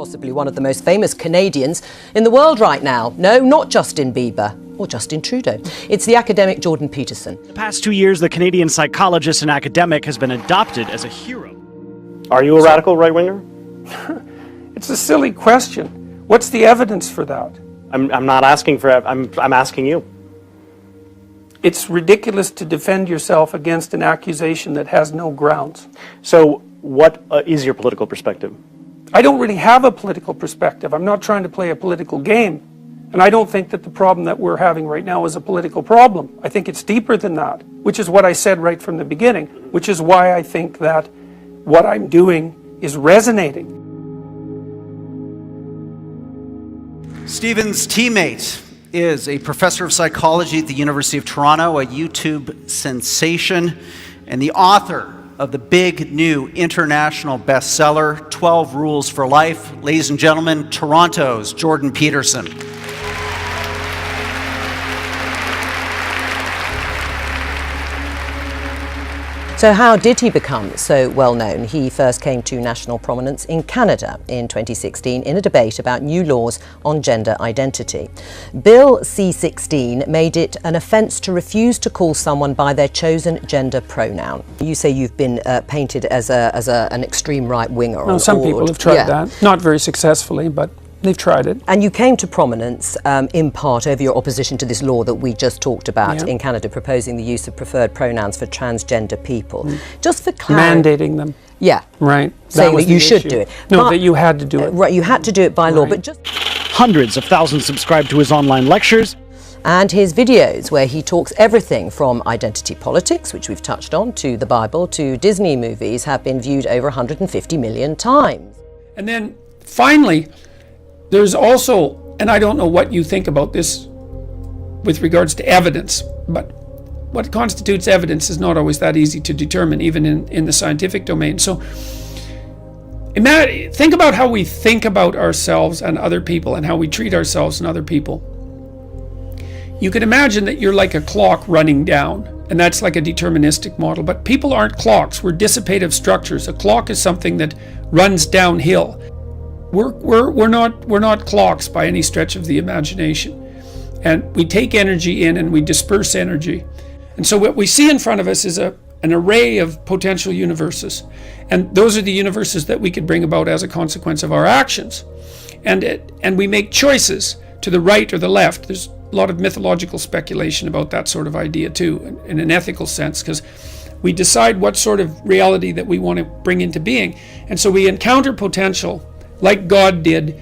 possibly one of the most famous Canadians in the world right now. No, not Justin Bieber or Justin Trudeau. It's the academic Jordan Peterson. The past 2 years, the Canadian psychologist and academic has been adopted as a hero. Are you a radical right-winger? It's a silly question. What's the evidence for that? I'm not asking for, I'm asking you. It's ridiculous to defend yourself against an accusation that has no grounds. So what is your political perspective? I don't really have a political perspective. I'm not trying to play a political game. And I don't think that the problem that we're having right now is a political problem. I think it's deeper than that, which is what I said right from the beginning, which is why I think that what I'm doing is resonating. Stephen's teammate is a professor of psychology at the University of Toronto, a YouTube sensation, and the author of the big new international bestseller, 12 Rules for Life. Ladies and gentlemen, Toronto's Jordan Peterson. So how did he become so well known? He first came to national prominence in Canada in 2016 in a debate about new laws on gender identity. Bill C-16 made it an offence to refuse to call someone by their chosen gender pronoun. You say you've been painted as an extreme right-winger. No, some people have tried that. Not very successfully, but they've tried it. And you came to prominence in part over your opposition to this law that we just talked about in Canada, proposing the use of preferred pronouns for transgender people. Just for clarity. Mandating them. Yeah. Right. Saying that you should do it. No, that you had to do it. Right, you had to do it by law, but just... Hundreds of thousands subscribe to his online lectures. And his videos where he talks everything from identity politics, which we've touched on, to the Bible, to Disney movies, have been viewed over 150 million times. And then finally, there's also, and I don't know what you think about this with regards to evidence, but what constitutes evidence is not always that easy to determine, even in the scientific domain. So think about how we think about ourselves and other people and how we treat ourselves and other people. You could imagine that you're like a clock running down, and that's like a deterministic model, but people aren't clocks, we're dissipative structures. A clock is something that runs downhill. We're not clocks by any stretch of the imagination. And we take energy in and we disperse energy. And so what we see in front of us is an array of potential universes. And those are the universes that we could bring about as a consequence of our actions. And we make choices to the right or the left. There's a lot of mythological speculation about that sort of idea too, in an ethical sense, because we decide what sort of reality that we want to bring into being. And so we encounter potential like God did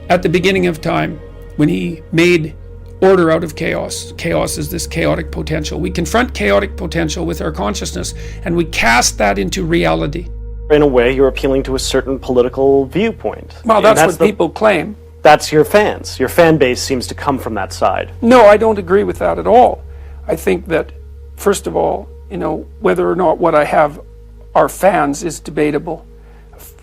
at the beginning of time when he made order out of chaos. Chaos is this chaotic potential. We confront chaotic potential with our consciousness and we cast that into reality. In a way, you're appealing to a certain political viewpoint. Well, that's what people claim. That's your fans. Your fan base seems to come from that side. No, I don't agree with that at all. I think that, first of all, whether or not what I have are fans is debatable.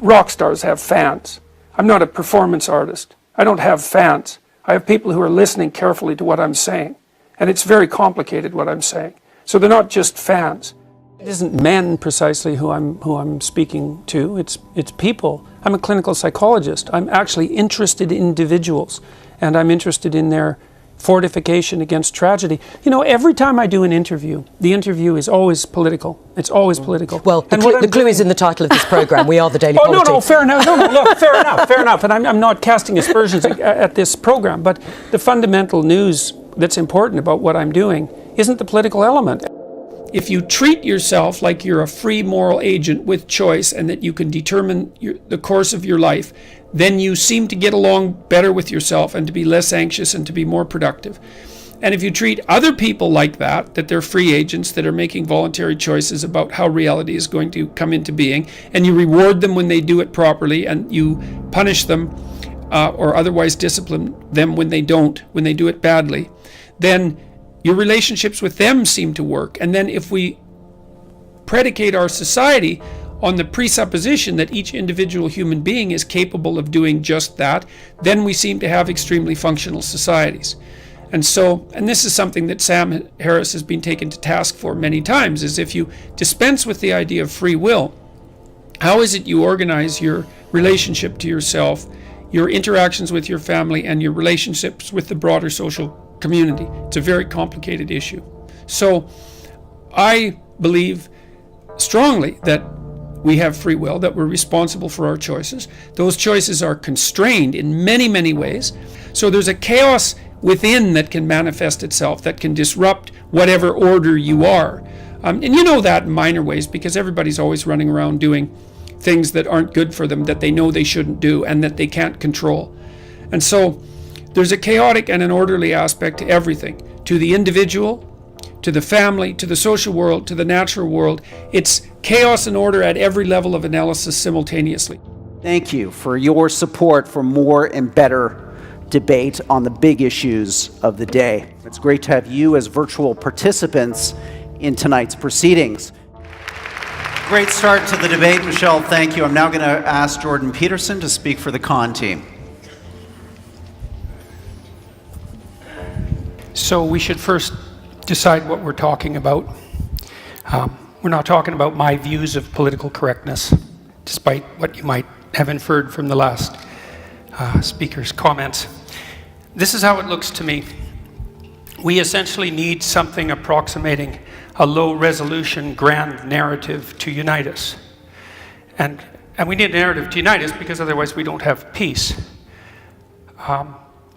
Rock stars have fans. I'm not a performance artist. I don't have fans. I have people who are listening carefully to what I'm saying. And it's very complicated what I'm saying. So they're not just fans. It isn't men precisely who I'm speaking to. It's people. I'm a clinical psychologist. I'm actually interested in individuals. And I'm interested in their fortification against tragedy. Every time I do an interview, the interview is always political. It's always political. Well, the clue is in the title of this program. We are the Daily Politics. No, fair enough. No, look, fair enough. And I'm not casting aspersions at this program, but the fundamental news that's important about what I'm doing isn't the political element. If you treat yourself like you're a free moral agent with choice and that you can determine the course of your life, then you seem to get along better with yourself and to be less anxious and to be more productive. And if you treat other people like that they're free agents that are making voluntary choices about how reality is going to come into being, and you reward them when they do it properly and you punish them or otherwise discipline them when they do it badly, then your relationships with them seem to work. And then if we predicate our society on the presupposition that each individual human being is capable of doing just that, then we seem to have extremely functional societies. And this is something that Sam Harris has been taken to task for many times, is if you dispense with the idea of free will, how is it you organize your relationship to yourself your interactions with your family and your relationships with the broader social community. It's a very complicated issue. So I believe strongly that we have free will, that we're responsible for our choices. Those choices are constrained in many, many ways. So there's a chaos within that can manifest itself, that can disrupt whatever order you are. And you know that in minor ways, because everybody's always running around doing things that aren't good for them, that they know they shouldn't do and that they can't control. And so there's a chaotic and an orderly aspect to everything, to the individual, to the family, to the social world, to the natural world. It's chaos and order at every level of analysis simultaneously. Thank you for your support for more and better debate on the big issues of the day. It's great to have you as virtual participants in tonight's proceedings. Great start to the debate, Michelle. Thank you. I'm now going to ask Jordan Peterson to speak for the con team. So we should first decide what we're talking about. We're not talking about my views of political correctness, despite what you might have inferred from the last speaker's comments. This is how it looks to me. We essentially need something approximating a low-resolution grand narrative to unite us. And we need a narrative to unite us because otherwise we don't have peace.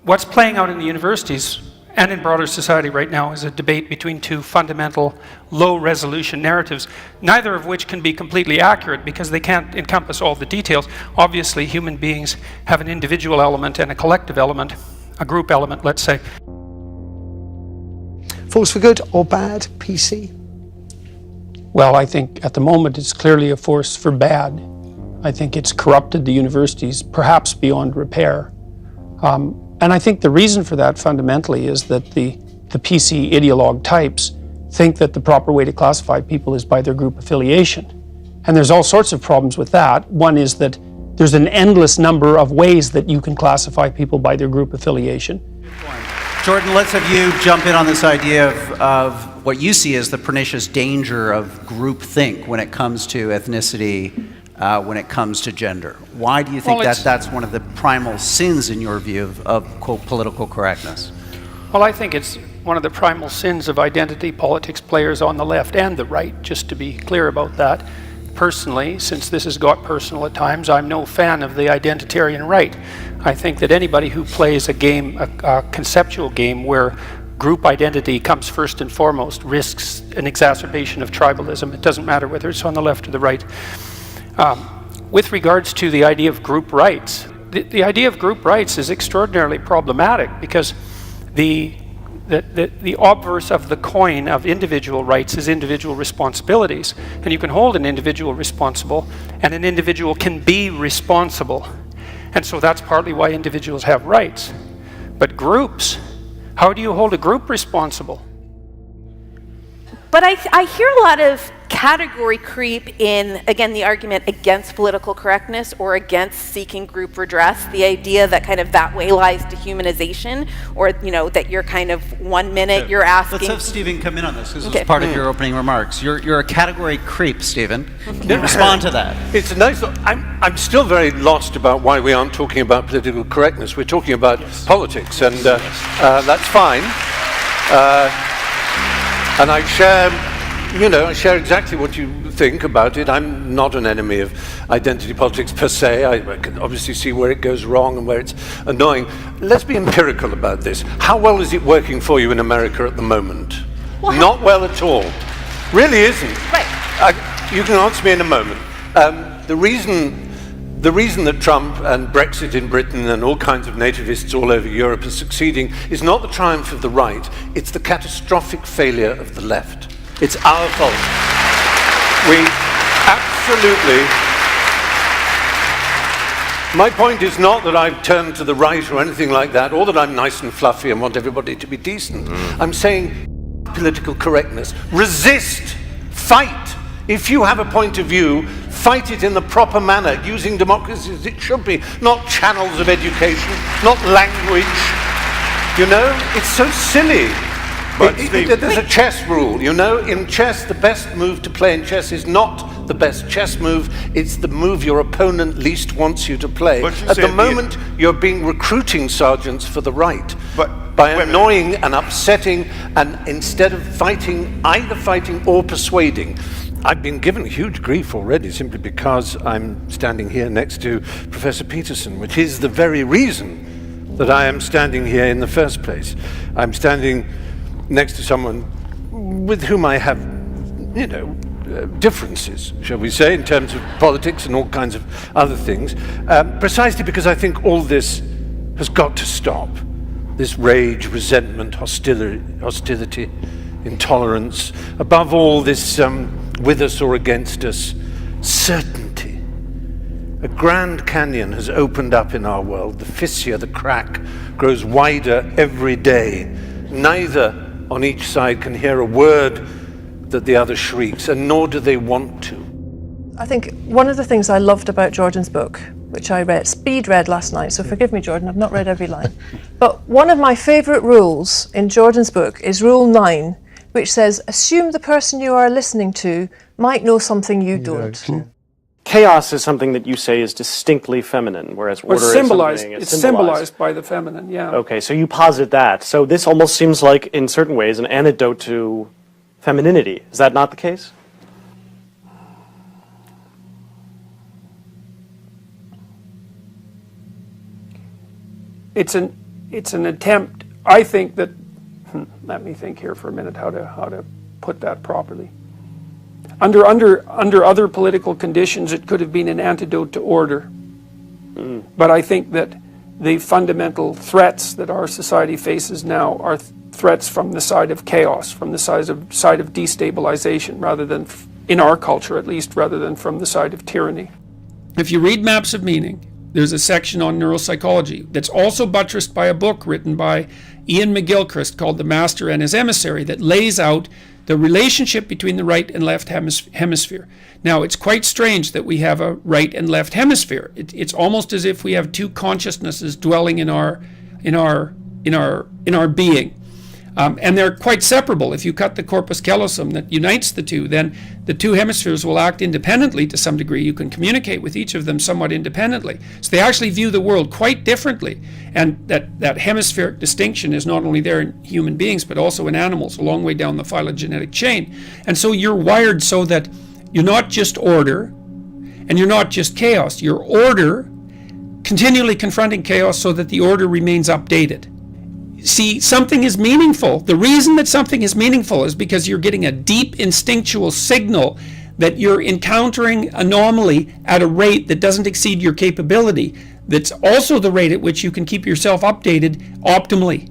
What's playing out in the universities and in broader society right now is a debate between two fundamental low-resolution narratives, neither of which can be completely accurate because they can't encompass all the details. Obviously, human beings have an individual element and a collective element, a group element, let's say. Force for good or bad, PC? Well, I think at the moment it's clearly a force for bad. I think it's corrupted the universities, perhaps beyond repair. And I think the reason for that fundamentally is that the PC ideologue types think that the proper way to classify people is by their group affiliation. And there's all sorts of problems with that. One is that there's an endless number of ways that you can classify people by their group affiliation. Jordan, let's have you jump in on this idea of what you see as the pernicious danger of groupthink when it comes to ethnicity, when it comes to gender. Why do you think that's one of the primal sins, in your view, of quote, political correctness? Well, I think it's one of the primal sins of identity politics players on the left and the right, just to be clear about that. Personally, since this has got personal at times, I'm no fan of the identitarian right. I think that anybody who plays a game, a conceptual game where group identity comes first and foremost, risks an exacerbation of tribalism. It doesn't matter whether it's on the left or the right. With regards to the idea of group rights, the idea of group rights is extraordinarily problematic because the obverse of the coin of individual rights is individual responsibilities. And you can hold an individual responsible, and an individual can be responsible. And so that's partly why individuals have rights. But groups, how do you hold a group responsible? But I hear a lot of category creep in, again, the argument against political correctness or against seeking group redress, the idea that kind of that way lies dehumanization, or, you know, that you're kind of 1 minute you're asking... Let's have Stephen come in on this. This is part of your opening remarks. You're a category creep, Stephen. Respond to that. It's a nice... I'm still very lost about why we aren't talking about political correctness. We're talking about politics, and that's fine. And I share exactly what you think about it. I'm not an enemy of identity politics per se. I can obviously see where it goes wrong and where it's annoying. Let's be empirical about this. How well is it working for you in America at the moment? Well, not well at all. Really isn't. Right. You can answer me in a moment. The reason that Trump and Brexit in Britain and all kinds of nativists all over Europe are succeeding is not the triumph of the right, it's the catastrophic failure of the left. It's our fault. We absolutely... My point is not that I've turned to the right or anything like that, or that I'm nice and fluffy and want everybody to be decent. I'm saying political correctness. Resist. Fight. If you have a point of view, fight it in the proper manner, using democracy as it should be, not channels of education, not language. You know, it's so silly. But Steve, there's a chess rule, you know. In chess, the best move to play in chess is not the best chess move. It's the move your opponent least wants you to play. At the moment, you're being recruiting sergeants for the right by annoying and upsetting, and instead of fighting, either fighting or persuading. I've been given huge grief already simply because I'm standing here next to Professor Peterson, which is the very reason that I am standing here in the first place. I'm standing next to someone with whom I have, differences, shall we say, in terms of politics and all kinds of other things, precisely because I think all this has got to stop. This rage, resentment, hostility, intolerance, above all this with us or against us, certainty. A grand canyon has opened up in our world. The fissure, the crack, grows wider every day. Neither on each side can hear a word that the other shrieks, and nor do they want to. I think one of the things I loved about Jordan's book, which I speed read last night, so forgive me, Jordan, I've not read every line, but one of my favourite rules in Jordan's book is Rule 9, which says, assume the person you are listening to might know something you don't. Chaos is something that you say is distinctly feminine, whereas order is something it's symbolized by the feminine, yeah. Okay, so you posit that. So this almost seems like, in certain ways, an antidote to femininity. Is that not the case? It's an attempt, I think that, let me think here for a minute how to put that properly. Under other political conditions, it could have been an antidote to order. But I think that the fundamental threats that our society faces now are threats from the side of chaos, from the side of destabilization, rather than, in our culture at least, rather than from the side of tyranny. If you read Maps of Meaning, there's a section on neuropsychology that's also buttressed by a book written by Ian McGilchrist called The Master and His Emissary that lays out the relationship between the right and left hemisphere. Now, it's quite strange that we have a right and left hemisphere. It's almost as if we have two consciousnesses dwelling in our being. And they're quite separable. If you cut the corpus callosum that unites the two, then the two hemispheres will act independently to some degree. You can communicate with each of them somewhat independently. So they actually view the world quite differently. And that hemispheric distinction is not only there in human beings, but also in animals, a long way down the phylogenetic chain. And so you're wired so that you're not just order, and you're not just chaos. You're order, continually confronting chaos so that the order remains updated. See, something is meaningful. The reason that something is meaningful is because you're getting a deep instinctual signal that you're encountering anomaly at a rate that doesn't exceed your capability. That's also the rate at which you can keep yourself updated optimally.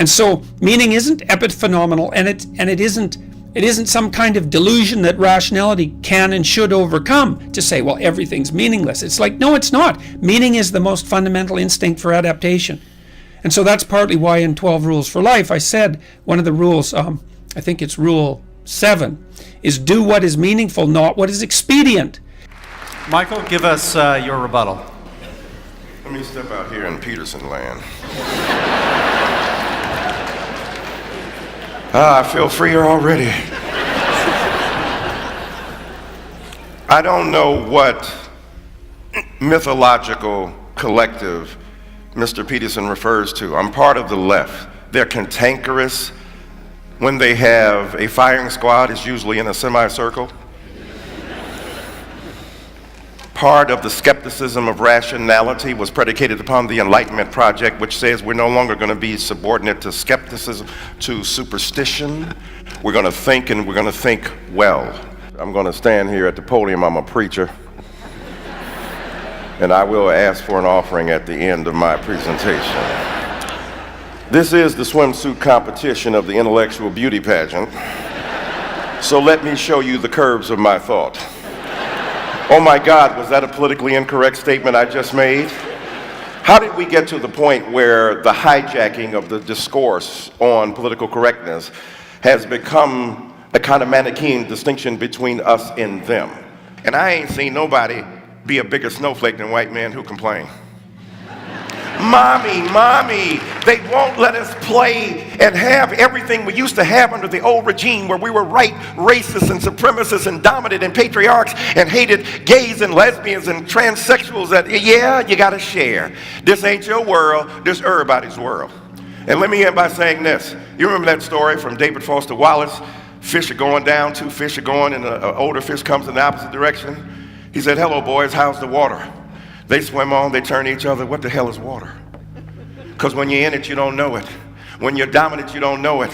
And so meaning isn't epiphenomenal, and it isn't some kind of delusion that rationality can and should overcome to say, well, everything's meaningless. It's like, no, it's not. Meaning is the most fundamental instinct for adaptation. And so that's partly why in 12 Rules for Life, I said one of the rules, I think it's Rule 7, is do what is meaningful, not what is expedient. Michael, give us your rebuttal. Let me step out here in Peterson land. I feel freer already. I don't know what mythological collective Mr. Peterson refers to. I'm part of the left. They're cantankerous. When they have a firing squad, it's usually in a semicircle. Part of the skepticism of rationality was predicated upon the Enlightenment Project, which says we're no longer going to be subordinate to skepticism, to superstition. We're going to think, and we're going to think well. I'm going to stand here at the podium. I'm a preacher. And I will ask for an offering at the end of my presentation. This is the swimsuit competition of the intellectual beauty pageant. So let me show you the curves of my thought. Oh my God, was that a politically incorrect statement I just made? How did we get to the point where the hijacking of the discourse on political correctness has become a kind of Manichaean distinction between us and them? And I ain't seen nobody be a bigger snowflake than white men who complain. Mommy, they won't let us play and have everything we used to have under the old regime where we were right racists and supremacists and dominant and patriarchs and hated gays and lesbians and transsexuals that, yeah, you gotta share. This ain't your world, this everybody's world. And let me end by saying this. You remember that story from David Foster Wallace? Fish are going down, two fish are going, and an older fish comes in the opposite direction. He said, hello boys, how's the water? They swim on, they turn to each other, what the hell is water? Because when you're in it, you don't know it. When you're dominant, you don't know it.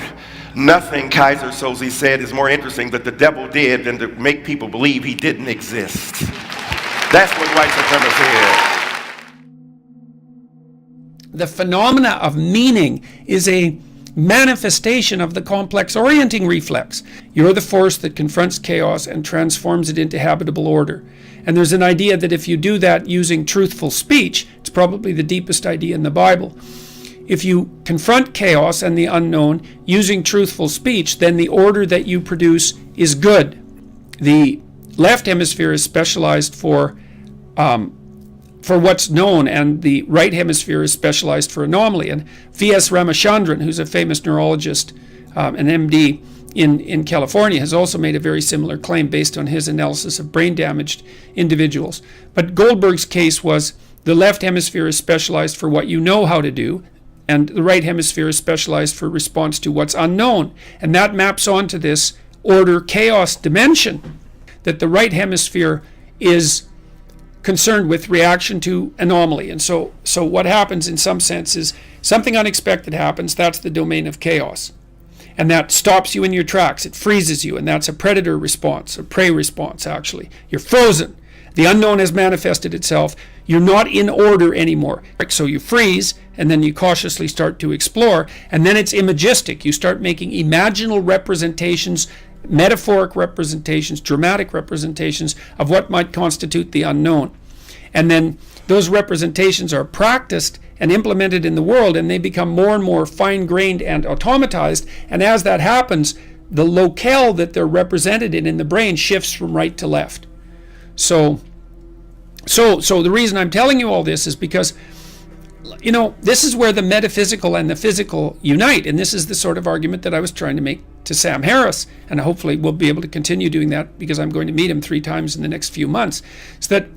Nothing, Kaiser Soze said, is more interesting that the devil did than to make people believe he didn't exist. That's what white supremacy is. The phenomena of meaning is a manifestation of the complex orienting reflex. You're the force that confronts chaos and transforms it into habitable order. And there's an idea that if you do that using truthful speech, it's probably the deepest idea in the Bible. If you confront chaos and the unknown using truthful speech, then the order that you produce is good. The left hemisphere is specialized for what's known, and the right hemisphere is specialized for anomaly. And V.S. Ramachandran, who's a famous neurologist, an MD in California, has also made a very similar claim based on his analysis of brain-damaged individuals. But Goldberg's case was the left hemisphere is specialized for what you know how to do, and the right hemisphere is specialized for response to what's unknown. And that maps onto this order-chaos dimension, that the right hemisphere is concerned with reaction to anomaly. And so what happens in some sense is something unexpected happens, that's the domain of chaos. And that stops you in your tracks, it freezes you, and that's a predator response, a prey response actually. You're frozen. The unknown has manifested itself. You're not in order anymore. So you freeze, and then you cautiously start to explore, and then it's imagistic. You start making imaginal representations, metaphoric representations, dramatic representations of what might constitute the unknown. And then those representations are practiced and implemented in the world, and they become more and more fine-grained and automatized. And as that happens, the locale that they're represented in the brain shifts from right to left. So the reason I'm telling you all this is because, you know, this is where the metaphysical and the physical unite, and this is the sort of argument that I was trying to make to Sam Harris, and hopefully we'll be able to continue doing that because I'm going to meet him 3 times in the next few months. So that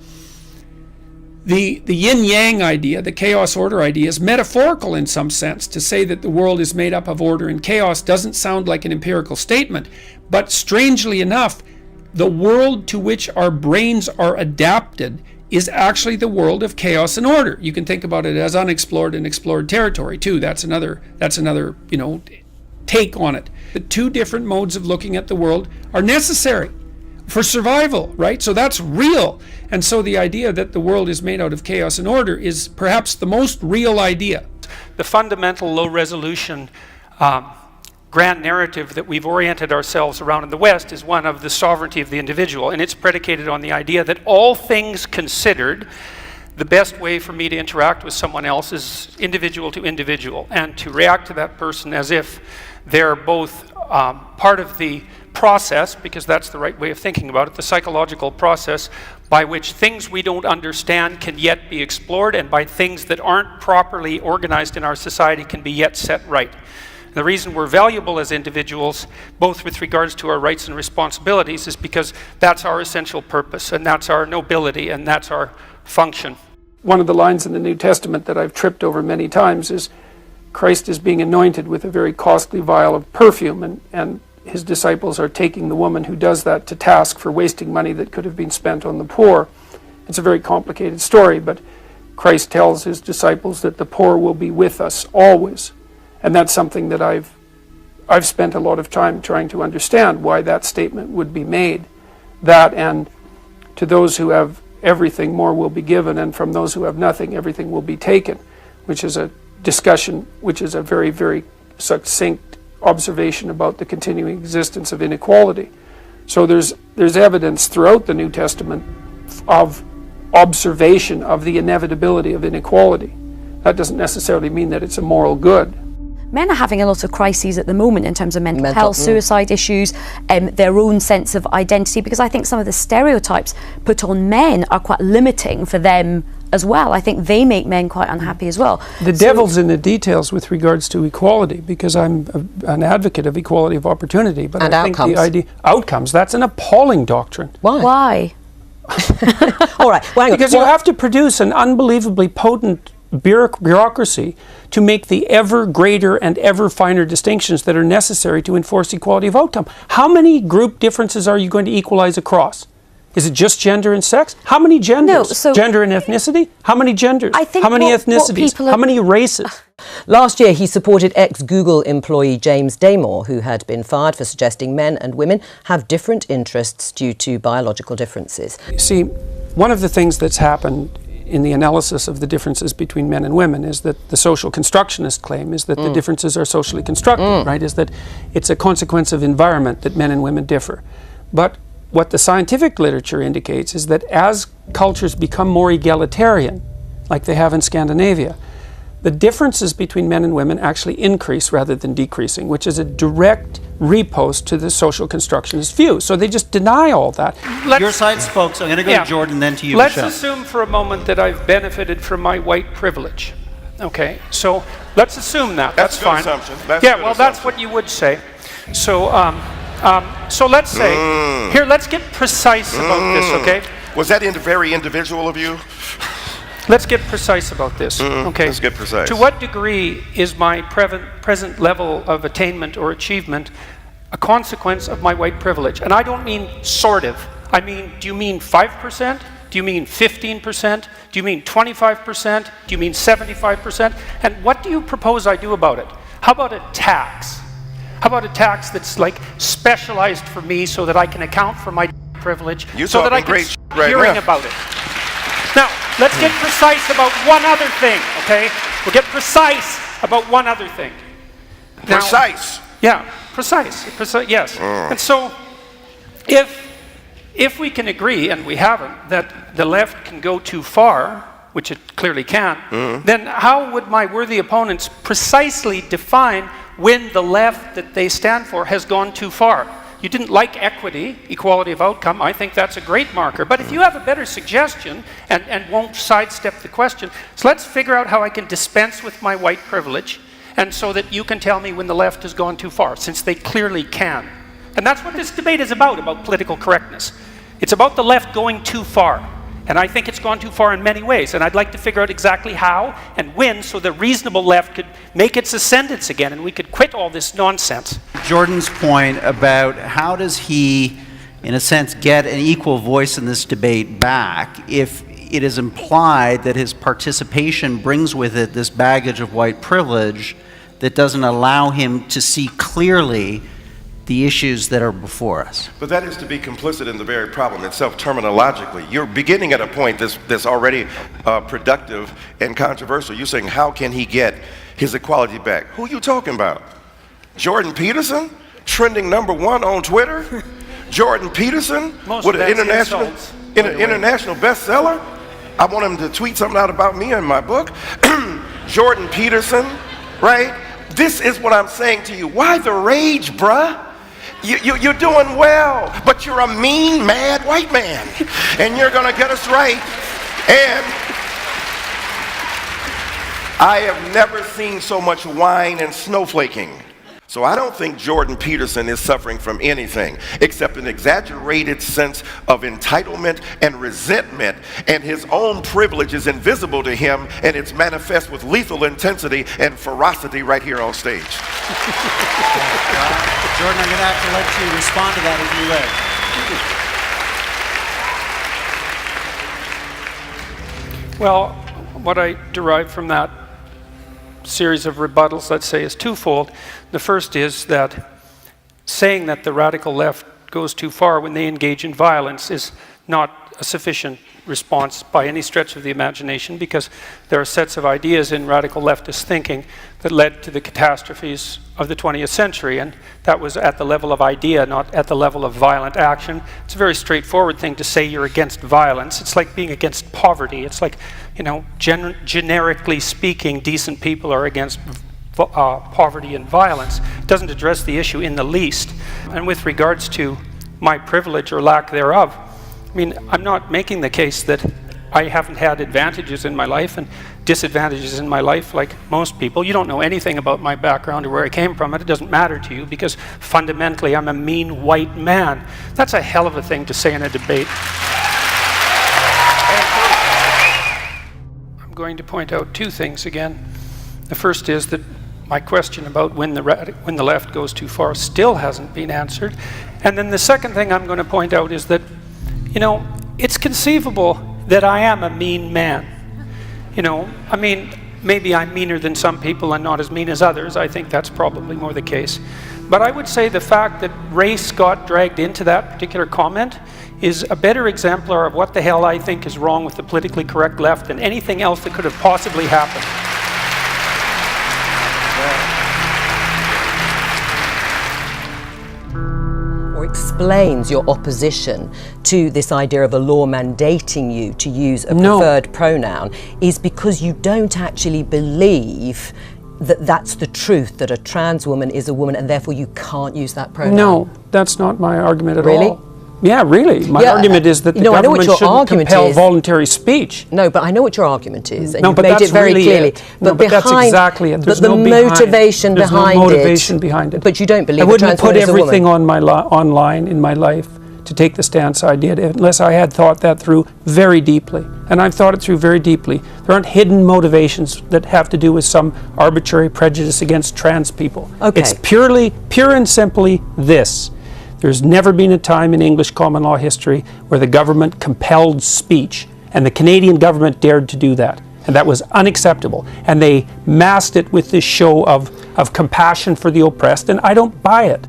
the yin-yang idea, the chaos-order idea, is metaphorical in some sense. To say that the world is made up of order and chaos doesn't sound like an empirical statement, but strangely enough, the world to which our brains are adapted is actually the world of chaos and order. You can think about it as unexplored and explored territory too. That's another, you know, take on it. The 2 different modes of looking at the world are necessary for survival, right? So that's real. And so the idea that the world is made out of chaos and order is perhaps the most real idea. The fundamental low-resolution grand narrative that we've oriented ourselves around in the West is one of the sovereignty of the individual, and it's predicated on the idea that all things considered, the best way for me to interact with someone else is individual to individual, and to react to that person as if they're both part of the process, because that's the right way of thinking about it, the psychological process by which things we don't understand can yet be explored, and by things that aren't properly organized in our society can be yet set right. The reason we're valuable as individuals, both with regards to our rights and responsibilities, is because that's our essential purpose, and that's our nobility, and that's our function. One of the lines in the New Testament that I've tripped over many times is Christ is being anointed with a very costly vial of perfume, and his disciples are taking the woman who does that to task for wasting money that could have been spent on the poor. It's a very complicated story, but Christ tells his disciples that the poor will be with us always. And that's something that I've spent a lot of time trying to understand why that statement would be made. That, and to those who have everything, more will be given, and from those who have nothing, everything will be taken, which is a discussion, which is a very, very succinct observation about the continuing existence of inequality. So there's evidence throughout the New Testament of observation of the inevitability of inequality. That doesn't necessarily mean that it's a moral good. Men are having a lot of crises at the moment in terms of mental health, suicide issues, their own sense of identity, because I think some of the stereotypes put on men are quite limiting for them as well. I think they make men quite unhappy as well. The devil's in the details with regards to equality, because I'm an advocate of equality of opportunity, but and I think outcomes. the idea outcomes, that's an appalling doctrine. Why? All right, well, hang on. Because you have to produce an unbelievably potent bureaucracy to make the ever greater and ever finer distinctions that are necessary to enforce equality of outcome. How many group differences are you going to equalize across? Is it just gender and sex? How many genders? No, so gender and ethnicity? How many genders? I think how many what ethnicities? How many races? Last year, he supported ex-Google employee James Damore, who had been fired for suggesting men and women have different interests due to biological differences. See, one of the things that's happened in the analysis of the differences between men and women is that the social constructionist claim is that the differences are socially constructed, right? Is that it's a consequence of environment that men and women differ. But what the scientific literature indicates is that as cultures become more egalitarian, like they have in Scandinavia, the differences between men and women actually increase rather than decreasing, which is a direct repost to the social constructionist view. So they just deny all that. Your side spoke, so I'm going to go to Jordan, then to you, Let's Michelle. assume for a moment that I've benefited from my white privilege. Okay, so let's assume that. That's a good fine. assumption. That's yeah, a good well, assumption. that's what you would say. So, so let's say, here, let's get precise about this, okay? Was that very individual of you? Let's get precise about this, okay? Let's get precise. To what degree is my present level of attainment or achievement a consequence of my white privilege? And I don't mean sort of. I mean, do you mean 5%? Do you mean 15%? Do you mean 25%? Do you mean 75%? And what do you propose I do about it? How about a tax? How about a tax that's like specialized for me so that I can account for my privilege, so that I can start hearing about it? Now, let's get precise about one other thing, okay? We'll get precise about one other thing. Now, Precise? Yeah, precise, yes. And so, if we can agree, and we haven't, that the left can go too far, which it clearly can, then how would my worthy opponents precisely define when the left that they stand for has gone too far? You didn't like equity, equality of outcome. I think that's a great marker. But if you have a better suggestion and won't sidestep the question, so let's figure out how I can dispense with my white privilege, and so that you can tell me when the left has gone too far, since they clearly can. And that's what this debate is about political correctness. It's about the left going too far. And I think it's gone too far in many ways. And I'd like to figure out exactly how and when, so the reasonable left could make its ascendance again and we could quit all this nonsense. Jordan's point about how does he, in a sense, get an equal voice in this debate back if it is implied that his participation brings with it this baggage of white privilege that doesn't allow him to see clearly the issues that are before us. But that is to be complicit in the very problem itself terminologically. You're beginning at a point that's already productive and controversial. You're saying, how can he get his equality back? Who are you talking about? Jordan Peterson? Trending #1 on Twitter? Jordan Peterson? With an international bestseller? I want him to tweet something out about me in my book. Jordan Peterson, right? This is what I'm saying to you. Why the rage, bruh? You're doing well, but you're a mean, mad white man. And you're going to get us right. And I have never seen so much whine and snowflaking. So I don't think Jordan Peterson is suffering from anything except an exaggerated sense of entitlement and resentment, and his own privilege is invisible to him, and it's manifest with lethal intensity and ferocity right here on stage. Jordan, I'm going to have to let you respond to that if you live. Well, what I derive from that series of rebuttals, let's say, is twofold. The first is that saying that the radical left goes too far when they engage in violence is not a sufficient response by any stretch of the imagination, because there are sets of ideas in radical leftist thinking that led to the catastrophes of the 20th century, and that was at the level of idea, not at the level of violent action. It's a very straightforward thing to say you're against violence. It's like being against poverty. It's like, you know, generically speaking, decent people are against poverty and violence. It doesn't address the issue in the least. And with regards to my privilege or lack thereof, I mean, I'm not making the case that I haven't had advantages in my life and disadvantages in my life like most people. You don't know anything about my background or where I came from, and it doesn't matter to you because fundamentally I'm a mean white man. That's a hell of a thing to say in a debate. I'm going to point out two things again. The first is that my question about when the left goes too far still hasn't been answered. And then the second thing I'm going to point out is that, you know, it's conceivable that I am a mean man. You know, I mean, maybe I'm meaner than some people and not as mean as others. I think that's probably more the case. But I would say the fact that race got dragged into that particular comment is a better exemplar of what the hell I think is wrong with the politically correct left than anything else that could have possibly happened. Explains your opposition to this idea of a law mandating you to use a preferred pronoun is because you don't actually believe that that's the truth, that a trans woman is a woman and therefore you can't use that pronoun. No, that's not my argument at really? all. Yeah, really. My argument is that the government shouldn't compel voluntary speech. No, but I know what your argument is, and no, you've but made that's it very really clearly. it. No, but that's exactly it. There's but the no motivation there's behind no motivation behind it. But you don't believe I wouldn't a have trans put woman is a woman. everything on my online in my life to take the stance I did unless I had thought that through very deeply. And I've thought it through very deeply. There aren't hidden motivations that have to do with some arbitrary prejudice against trans people. Okay. It's pure and simply this. There's never been a time in English common law history where the government compelled speech, and the Canadian government dared to do that. And that was unacceptable. And they masked it with this show of compassion for the oppressed, and I don't buy it.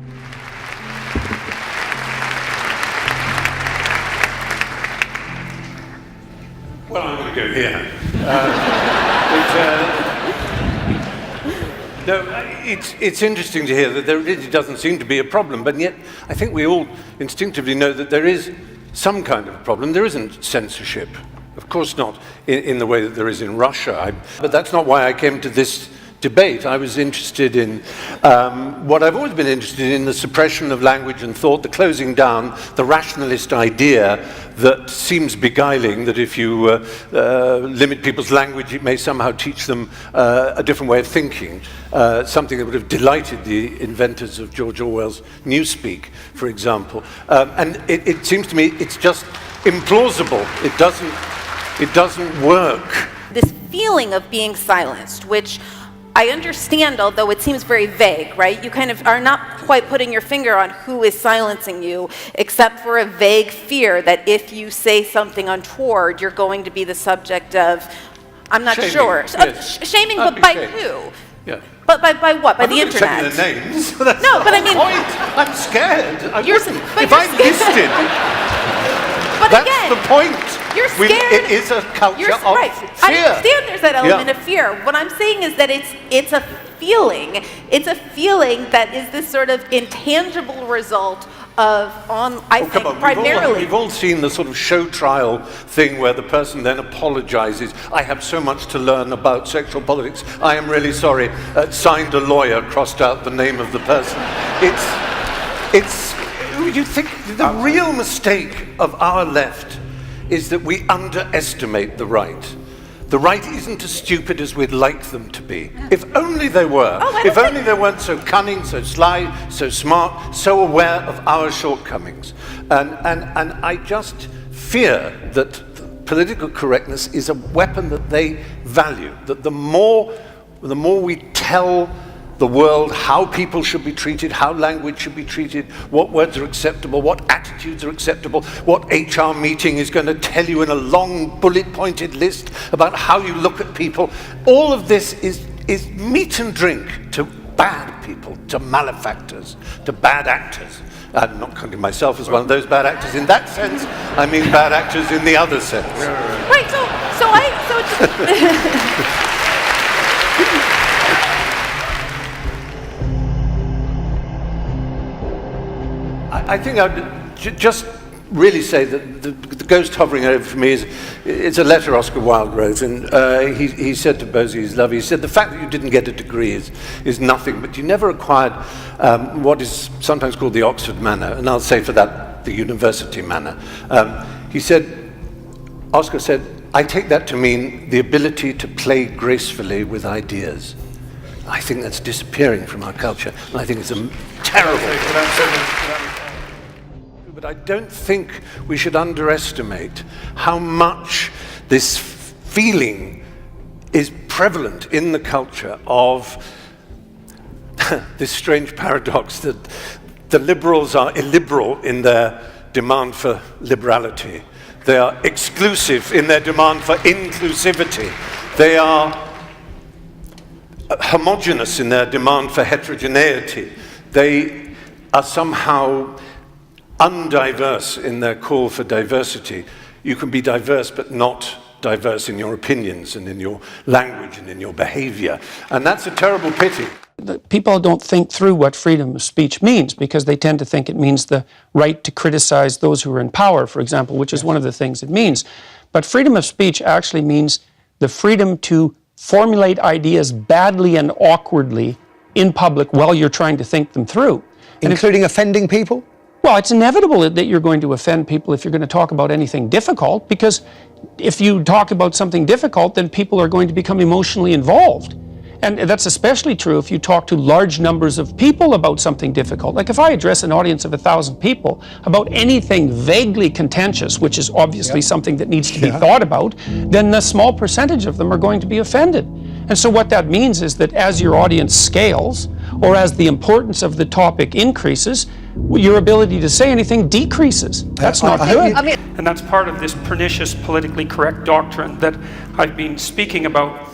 Well, I'm going to go here. No, it's interesting to hear that there really doesn't seem to be a problem, but yet I think we all instinctively know that there is some kind of a problem. There isn't censorship. Of course not in the way that there is in Russia. But that's not why I came to this debate. I was interested in what I've always been interested in, the suppression of language and thought, the closing down, the rationalist idea that seems beguiling, that if you limit people's language, it may somehow teach them a different way of thinking, something that would have delighted the inventors of George Orwell's Newspeak, for example. And it seems to me it's just implausible. It doesn't work. This feeling of being silenced, which I understand, although it seems very vague, right? You kind of are not quite putting your finger on who is silencing you, except for a vague fear that if you say something untoward, you're going to be the subject of, I'm not Shaming, sure. yes. Shaming, but by who? Yeah. But by what? By the internet? I'm not saying their names. That's no, the but I whole mean, point. I'm scared. I wouldn't. If you're I listed, but that's again, the point. You're scared. It is a culture of right. fear. I understand there's that element of fear. What I'm saying is that it's a feeling. It's a feeling that is this sort of intangible result of I think primarily. We've all seen the sort of show trial thing where the person then apologizes. I have so much to learn about sexual politics. I am really sorry. Signed a lawyer, crossed out the name of the person. You think the real mistake of our left is that we underestimate the right. The right isn't as stupid as we'd like them to be. If only they were. If only they weren't so cunning, so sly, so smart, so aware of our shortcomings. And I just fear that political correctness is a weapon that they value. That the more we tell the world how people should be treated, how language should be treated, what words are acceptable, what attitudes are acceptable, what HR meeting is going to tell you in a long bullet-pointed list about how you look at people. All of this is meat and drink to bad people, to malefactors, to bad actors. I'm not counting myself as one of those bad actors in that sense. I mean bad actors in the other sense. Right, I think I'd just really say that the ghost hovering over me it's a letter Oscar Wilde wrote, and he said to Bosie, his love, he said, the fact that you didn't get a degree is nothing, but you never acquired what is sometimes called the Oxford manner, and I'll say for that, the university manner. Oscar said, I take that to mean the ability to play gracefully with ideas. I think that's disappearing from our culture, and I think it's a terrible thing. But I don't think we should underestimate how much this feeling is prevalent in the culture of this strange paradox that the liberals are illiberal in their demand for liberality. They are exclusive in their demand for inclusivity. They are homogeneous in their demand for heterogeneity. They are somehow undiverse in their call for diversity. You can be diverse but not diverse in your opinions and in your language and in your behavior. And that's a terrible pity. People don't think through what freedom of speech means because they tend to think it means the right to criticize those who are in power, for example, which is one of the things it means. But freedom of speech actually means the freedom to formulate ideas badly and awkwardly in public while you're trying to think them through. Including offending people? Well, it's inevitable that you're going to offend people if you're going to talk about anything difficult, because if you talk about something difficult, then people are going to become emotionally involved. And that's especially true if you talk to large numbers of people about something difficult. Like if I address an audience of 1,000 people about anything vaguely contentious, which is obviously something that needs to be thought about, then a small percentage of them are going to be offended. And so what that means is that as your audience scales, or as the importance of the topic increases, your ability to say anything decreases. That's not good. And that's part of this pernicious politically correct doctrine that I've been speaking about.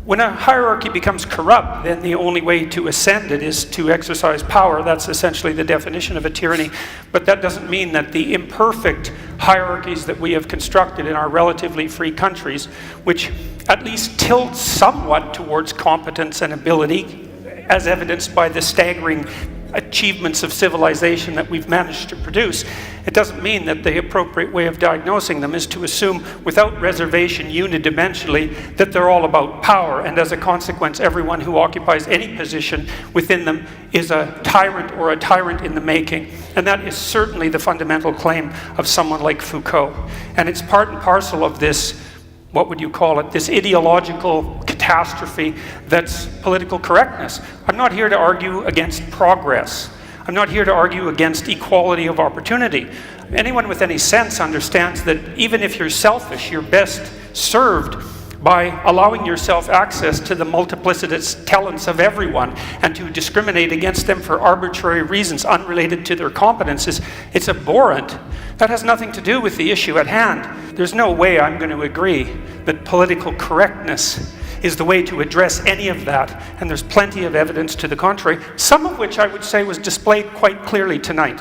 When a hierarchy becomes corrupt, then the only way to ascend it is to exercise power. That's essentially the definition of a tyranny. But that doesn't mean that the imperfect hierarchies that we have constructed in our relatively free countries, which at least tilt somewhat towards competence and ability, as evidenced by the staggering achievements of civilization that we've managed to produce, it doesn't mean that the appropriate way of diagnosing them is to assume without reservation unidimensionally that they're all about power, and as a consequence everyone who occupies any position within them is a tyrant or a tyrant in the making. And that is certainly the fundamental claim of someone like Foucault. And it's part and parcel of this, what would you call it, this ideological catastrophe that's political correctness. I'm not here to argue against progress. I'm not here to argue against equality of opportunity. Anyone with any sense understands that even if you're selfish, you're best served by allowing yourself access to the multiplicitous talents of everyone, and to discriminate against them for arbitrary reasons unrelated to their competences. It's abhorrent. That has nothing to do with the issue at hand. There's no way I'm going to agree that political correctness is the way to address any of that, and there's plenty of evidence to the contrary, some of which I would say was displayed quite clearly tonight.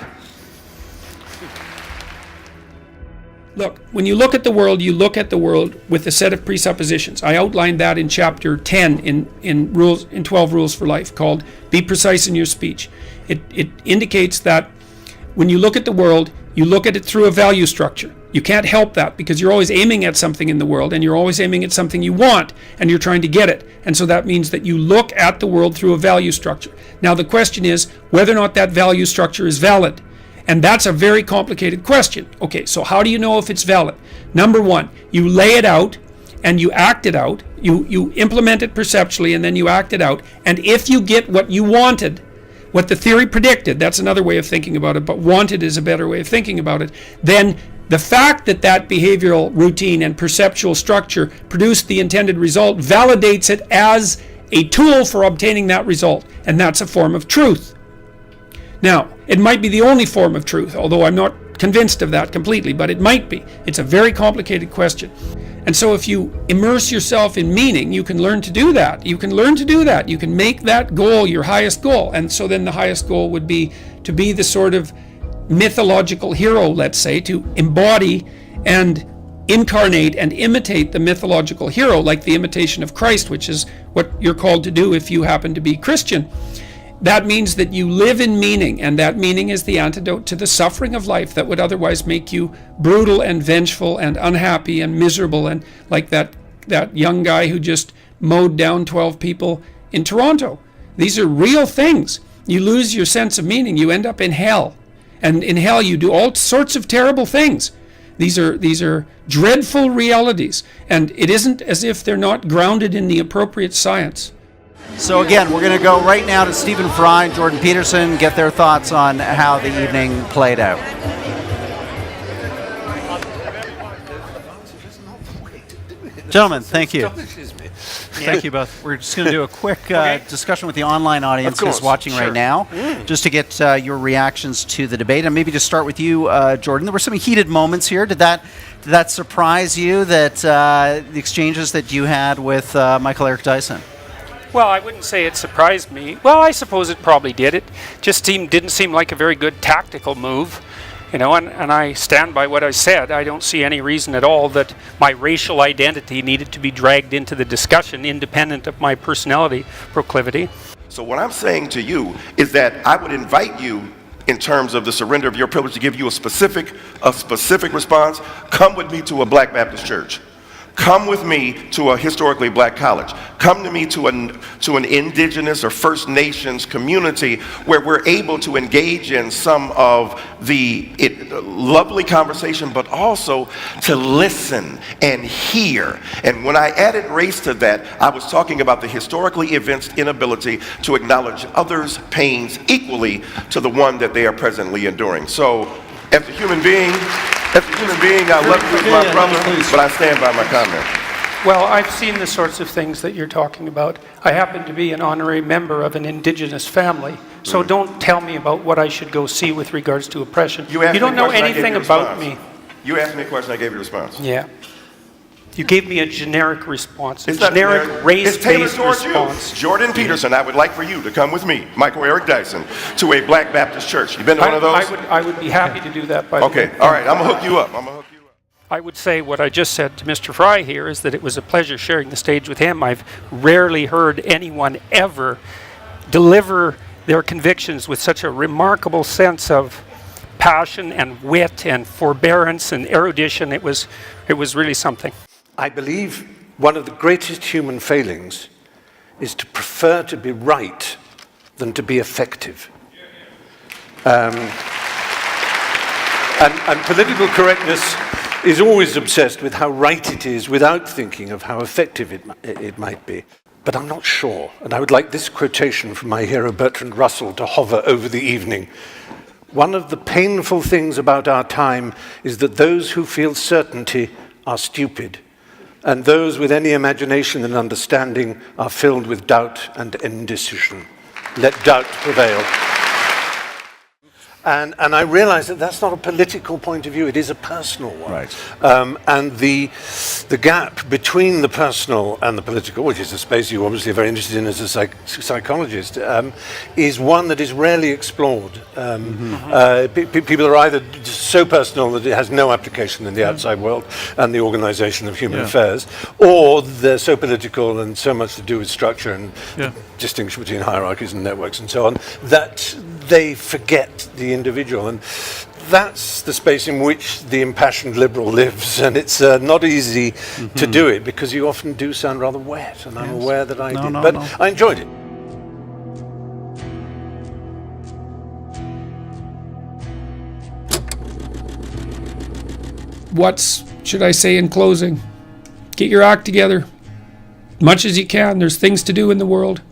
Look, when you look at the world, you look at the world with a set of presuppositions. I outlined that in chapter 10 in 12 Rules for Life, called Be Precise in Your Speech. It indicates that when you look at the world, you look at it through a value structure. You can't help that because you're always aiming at something in the world, and you're always aiming at something you want, and you're trying to get it. And so that means that you look at the world through a value structure. Now the question is whether or not that value structure is valid. And that's a very complicated question. Okay, so how do you know if it's valid? Number one, you lay it out and you act it out. You implement it perceptually and then you act it out. And if you get what you wanted, what the theory predicted, that's another way of thinking about it, but wanted is a better way of thinking about it, then the fact that that behavioral routine and perceptual structure produced the intended result validates it as a tool for obtaining that result. And that's a form of truth. Now, it might be the only form of truth, although I'm not convinced of that completely, but it might be. It's a very complicated question. And so if you immerse yourself in meaning, you can learn to do that. You can learn to do that. You can make that goal your highest goal. And so then the highest goal would be to be the sort of mythological hero, let's say, to embody and incarnate and imitate the mythological hero, like the imitation of Christ, which is what you're called to do if you happen to be Christian. That means that you live in meaning, and that meaning is the antidote to the suffering of life that would otherwise make you brutal and vengeful and unhappy and miserable, and like that young guy who just mowed down 12 people in Toronto. These are real things. You lose your sense of meaning, you end up in hell. And in hell you do all sorts of terrible things. These are dreadful realities, and it isn't as if they're not grounded in the appropriate science. So again, we're going to go right now to Stephen Fry and Jordan Peterson, get their thoughts on how the evening played out. Gentlemen, thank you. Thank you both. We're just going to do a quick discussion with the online audience who's watching right now, just to get your reactions to the debate. And maybe to start with you, Jordan. There were some heated moments here. Did that surprise you, that the exchanges that you had with Michael Eric Dyson? Well, I wouldn't say it surprised me. Well, I suppose it probably did. It just didn't seem like a very good tactical move. You know, and I stand by what I said. I don't see any reason at all that my racial identity needed to be dragged into the discussion, independent of my personality proclivity. So what I'm saying to you is that I would invite you, in terms of the surrender of your privilege, to give you a specific response. Come with me to a Black Baptist church. Come with me to a historically black college. Come to me to an indigenous or First Nations community where we're able to engage in some of the lovely conversation, but also to listen and hear. And when I added race to that, I was talking about the historically evinced inability to acknowledge others' pains equally to the one that they are presently enduring. So, as a human being, I love you as my brother, but I stand by my comment. Well, I've seen the sorts of things that you're talking about. I happen to be an honorary member of an indigenous family, so don't tell me about what I should go see with regards to oppression. You don't know anything about me. You asked me a question, I gave you a response. Yeah. You gave me a generic response, a generic race-based response. Jordan Peterson, I would like for you to come with me, Michael Eric Dyson, to a Black Baptist church. You been to one of those? I would be happy to do that, by the way. Okay, all right, I'm going to hook you up. I would say what I just said to Mr. Fry here is that it was a pleasure sharing the stage with him. I've rarely heard anyone ever deliver their convictions with such a remarkable sense of passion and wit and forbearance and erudition. It was really something. I believe one of the greatest human failings is to prefer to be right than to be effective. And political correctness is always obsessed with how right it is without thinking of how effective it might be. But I'm not sure, and I would like this quotation from my hero Bertrand Russell to hover over the evening. One of the painful things about our time is that those who feel certainty are stupid, and those with any imagination and understanding are filled with doubt and indecision. Let doubt prevail. And I realize that that's not a political point of view, it is a personal one. Right. And the gap between the personal and the political, which is a space you obviously are very interested in as a psychologist, is one that is rarely explored. People are either so personal that it has no application in the outside world and the organization of human affairs, or they're so political and so much to do with structure and distinction between hierarchies and networks and so on, that they forget the individual. And that's the space in which the impassioned liberal lives, and it's not easy to do it because you often do sound rather wet, and I'm aware that I did. But I enjoyed it. What should I say in closing? Get your act together, much as you can. There's things to do in the world,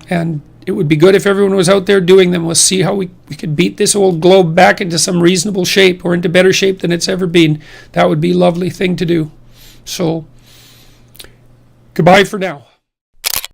and it would be good if everyone was out there doing them. Let's see how we could beat this old globe back into some reasonable shape, or into better shape than it's ever been. That would be a lovely thing to do. So, goodbye for now.